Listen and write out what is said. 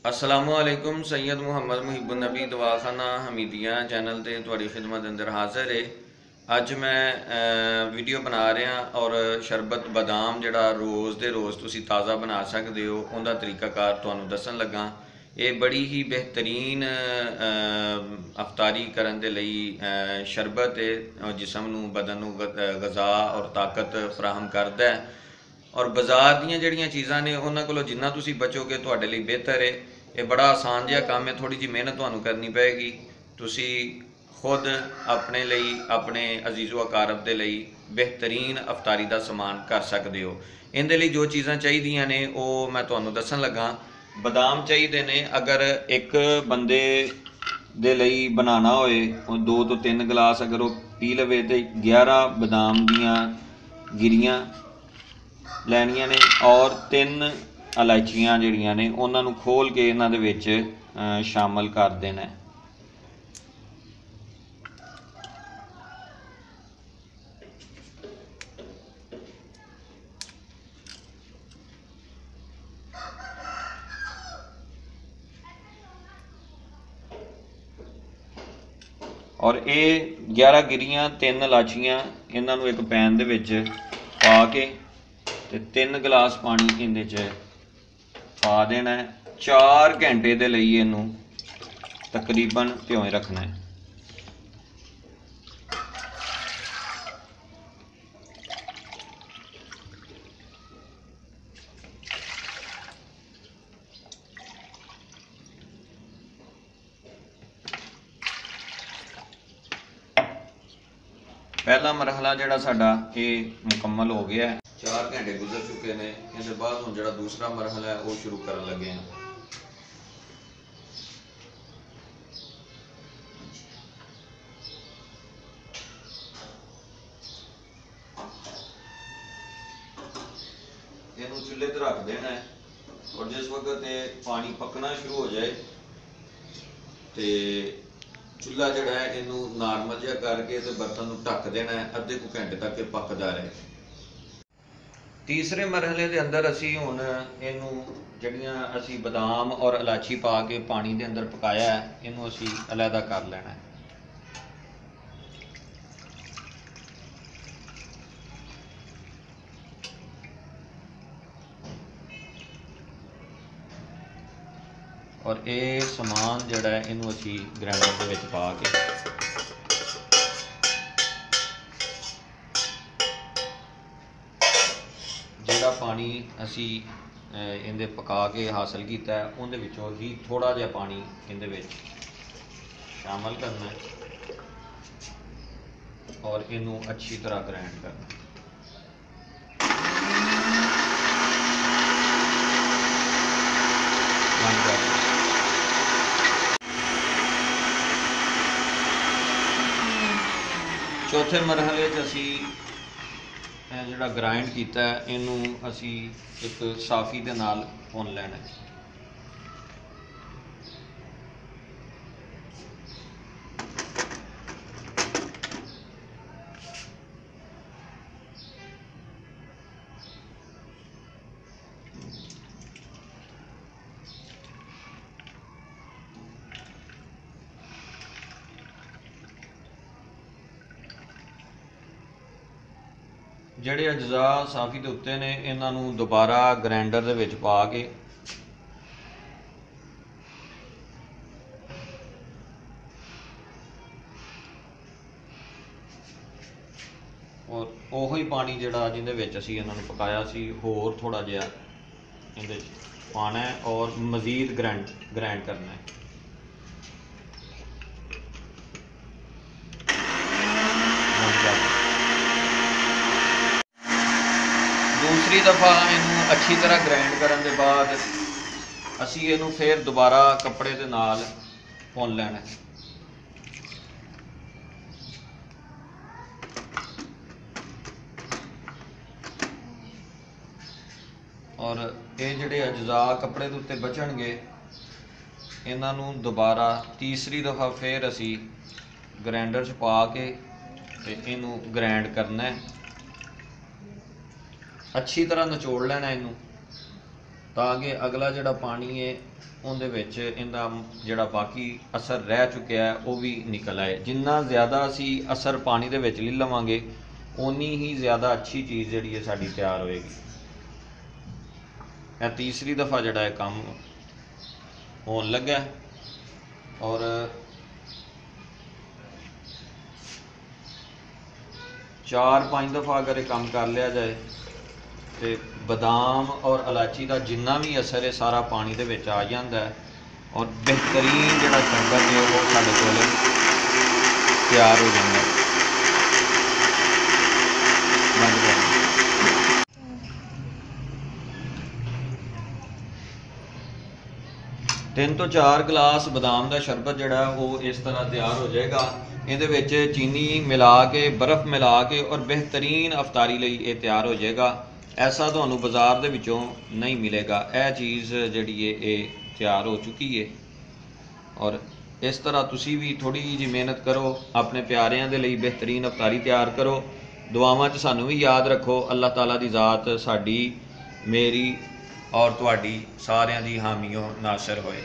असलामुअलैकुम सैयद मुहम्मद मुहिबुन नबी दवाखाना हमीदिया चैनल ते तुहाड़ी खिदमत अंदर हाज़र है। अज मैं वीडियो बना रहा और शरबत बादाम जिहड़ा रोज़ दे रोज़ तुसी ताज़ा बना सकते हो उनका तरीकाकार तुहानूं दस्सन लगा। ये बड़ी ही बेहतरीन अफतारी करन दे लई शरबत है, जिसम नूं बदन नूं गज़ा और ताकत फराहम करदा है। और बाज़ार दीयां जिहड़ियां चीज़ां ने उन्हां कोलों जिन्ना तुसी बचोगे तुहाडे लई बेहतर है। ये बड़ा आसान जिहा काम है, थोड़ी जी मेहनत तुहानूं करनी पेगी। तुसी खुद अपने लिए अपने अजीज़ो अकारब दे लई बेहतरीन अफतारी का समान कर सकते हो। इहदे लई जो चीज़ां चाहिदियां ने वो मैं तुहानूं दस्सन लगा। बादाम चाहिए ने, अगर एक बंदे दे लई बनाना होए 2 तो 3 गिलास अगर वो पी लवे तो 11 बादाम दियां गिरियां लैनियां ने और 3 इलायचियां जिहड़ियां ने उन्हां नूं खोल के इन्हां दे विच शामिल कर देना है। और ये 11 गिरियां 3 इलायचियां इन्हां नूं एक पैन दे विच पा के ते 3 गिलास पानी इहदे च पा देना है। 4 घंटे दे लई इहनूं तकरीबन भिओए रखना है। पहला मरहला जिहड़ा साडा ये मुकम्मल हो गया है। 4 घंटे गुजर चुके हैं। इसके बाद हुण जिहड़ा दूसरा मरहला है वो शुरू करन लगे हैं। इहनूं चुल्हे ते रख देना है और जिस वक्त ये पानी पकना शुरू हो जाए तो चूल्हा जिहड़ा है इनू नॉर्मल जिहा करके ते बर्तन नूं ढक देना है। अद्धे कु घंटे तक ये पकदा रहे। तीसरे मरहले के अंदर असी हुण इनू जिहड़ियां असी बादाम और इलायची पा के पानी के अंदर पकाया है इनू असी अलहदा कर लेना है। और ये समान जिहड़ा है इनू असी ग्राइंडर के विच पा के जिहड़ा पानी असी इहदे पका के हासिल किया है उहदे विचों ही थोड़ा जिहा पानी इहदे विच शामिल करना है और इनू अच्छी तरह ग्राइंड करना है। चौथे मरहले असी जिहड़ा ग्राइंड किया इनू असी एक साफी दे नाल भुन लेना है। ਜਿਹੜੇ ਅਜਜ਼ਾ ਸਾਫੀ ਦੇ ਉੱਤੇ ਨੇ ਇਹਨਾਂ ਨੂੰ ਦੁਬਾਰਾ ਗ੍ਰਾਈਂਡਰ ਦੇ ਵਿੱਚ ਪਾ ਕੇ ਔਰ ਉਹੀ ਪਾਣੀ ਜਿਹੜਾ ਜਿਹਦੇ ਵਿੱਚ ਅਸੀਂ ਇਹਨਾਂ ਨੂੰ ਪਕਾਇਆ ਸੀ ਹੋਰ ਥੋੜਾ ਜਿਹਾ ਇਹਦੇ 'ਚ ਪਾਣਾ ਹੈ ਔਰ ਮਜ਼ੀਦ ਗ੍ਰਾइंड करना है। दूसरी दफ़ा इनू अच्छी तरह ग्राइंड करने के बाद असी इनू फिर दोबारा कपड़े के नाल भुन लेना है। और ये जिहड़े अज्जा कपड़े के उत्ते बचणगे इन्हां नूं दोबारा तीसरी दफ़ा फिर असी ग्राइंडर च पा के ते इनू ग्राइंड करना है। अच्छी तरह नचोड़ लेना इनू ਤਾਂ ਕਿ ਅਗਲਾ ਜਿਹੜਾ ਪਾਣੀ ਹੈ ਉਹਦੇ ਵਿੱਚ ਇਹਦਾ ਜਿਹੜਾ ਬਾਕੀ ਅਸਰ ਰਹਿ ਚੁੱਕਿਆ ਹੈ ਉਹ ਵੀ ਨਿਕਲ ਆਏ। ਜਿੰਨਾ ਜ਼ਿਆਦਾ ਅਸੀਂ ਅਸਰ ਪਾਣੀ ਦੇ ਵਿੱਚ ਲੈ ਲਵਾਂਗੇ ਉਨੀ ਹੀ ਜ਼ਿਆਦਾ ਅੱਛੀ ਚੀਜ਼ ਜਿਹੜੀ ਹੈ ਸਾਡੀ ਤਿਆਰ ਹੋਏਗੀ। ਇਹ ਤੀਸਰੀ ਦਫਾ ਜਿਹੜਾ ਹੈ ਕੰਮ ਹੋਣ ਲੱਗਾ और 4-5 दफ़ा अगर काम कर लिया जाए तो बादाम और इलायची का जिन्ना भी असर है सारा पानी के विच आ जाता है और बेहतरीन जिहड़ा शरबत है वो साडे कोल तैयार हो जाता है। बंद कर 3 ਤੋਂ 4 गिलास बादाम का शरबत जोड़ा वो इस तरह तैयार हो जाएगा। ये चीनी मिला के बर्फ़ मिला के और बेहतरीन अफतारी लई ये तैयार हो जाएगा। ऐसा तो बाज़ार दे विचों नहीं मिलेगा। यह चीज़ जिहड़ी है ये तैयार हो चुकी है और इस तरह तुसी भी थोड़ी जी मेहनत करो, अपने प्यारिਆਂ ਦੇ ਲਈ बेहतरीन अफतारी तैयार करो। दुआवां च सानू भी याद रखो। अल्लाह ताला दी ज़ात साडी मेरी और तुहाडी सारियां दी हामियों नासर होए।